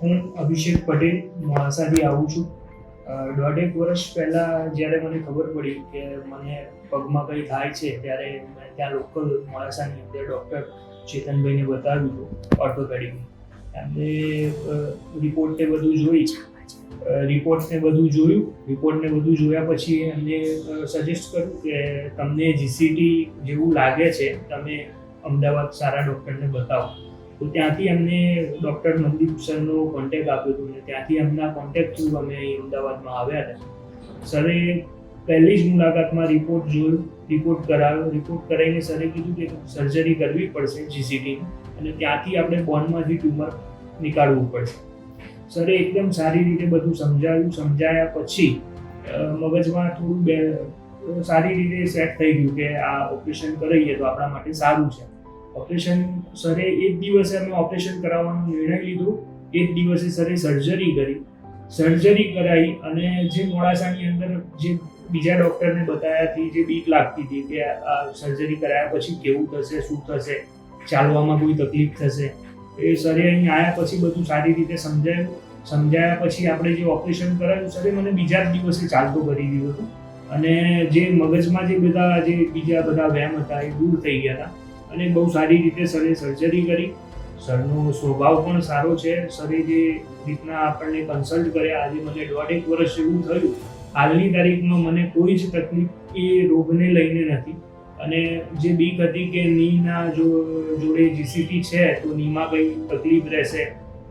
હું અભિષેક પટેલ મોડાસાથી આવું છું. 1.5 વર્ષ પહેલાં જ્યારે મને ખબર પડી કે મને પગમાં કંઈ થાય છે, ત્યારે મેં ત્યાં લોકલ મોડાસાની અંદર ડૉક્ટર ચેતનભાઈને બતાવ્યું હતું, ઓર્થોપેડિકનું. એમને રિપોર્ટને બધું જોયા પછી એમને સજેસ્ટ કર્યું કે તમને જીસીટી જેવું લાગે છે, તમે અમદાવાદ સારા ડૉક્ટરને બતાવો. તો ત્યાંથી અમને ડૉક્ટર મનદીપ સરનો કોન્ટેક્ટ આપ્યો હતો અને ત્યાંથી એમના કોન્ટેક્ટ થ્રુ અમે અહીં અમદાવાદમાં આવ્યા હતા. સરે પહેલી જ મુલાકાતમાં રિપોર્ટ કરાવીને સરે કીધું કે સર્જરી કરવી પડશે જીસીટીની, અને ત્યાંથી આપણે બોનમાંથી ટ્યુમર નીકાળવું પડશે. સરે એકદમ સારી રીતે બધું સમજાયા પછી મગજમાં થોડું સારી રીતે સેટ થઈ ગયું કે આ ઓપરેશન કરાવીએ તો આપણા માટે સારું છે. સરે એક દિવસે અમે ઓપરેશન કરાવવાનો નિર્ણય લીધો. એક દિવસે સરે સર્જરી કરાવી અને જે મોડાસાની અંદર જે બીજા ડૉક્ટરને બતાવ્યાથી જે બીક લાગતી હતી કે આ સર્જરી કરાયા પછી કેવું થશે, શું થશે, ચાલવામાં કોઈ તકલીફ થશે, એ સરે અહીં આવ્યા પછી બધું સારી રીતે સમજાયા પછી આપણે જે ઓપરેશન કરાવ્યું, સરે મને બીજા જ દિવસે ચાલતો કરી દીધો હતો અને જે મગજમાં જે બીજા બધા વહેમ હતા એ દૂર થઈ ગયા હતા અને બહુ સારી રીતે સરે સર્જરી કરી. સરનો સ્વભાવ પણ સારો છે. સરે જે રીતના આપણને કન્સલ્ટ કર્યા, આજે મને 1.5 વર્ષ જેવું થયું. હાલની તારીખમાં મને કોઈ જ તકલીફ એ રોગને લઈને નથી અને જે બીક હતી કે નીના જોડે જીસીટી છે તો નીમાં કંઈ તકલીફ રહેશે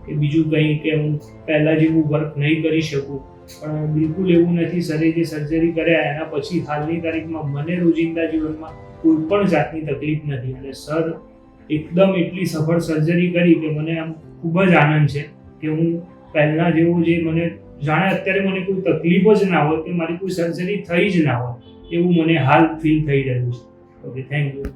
કે બીજું કંઈ કે હું પહેલાં જેવું વર્ક નહીં કરી શકું, પણ બિલકુલ એવું નથી. સરે જે સર્જરી કર્યા એના પછી હાલની તારીખમાં મને રોજિંદા જીવનમાં કોઈ પણ જાતની તકલીફ નથી અને સર એકદમ એટલી સફળ સર્જરી કરી કે મને આમ ખૂબ જ આનંદ છે કે હું પહેલાં જેવું જે મને જાણે અત્યારે મને કોઈ તકલીફ જ ના હોય કે મારી કોઈ સર્જરી થઈ જ ના હોય એવું મને હાલ ફીલ થઈ રહ્યું છે. Okay, thank you.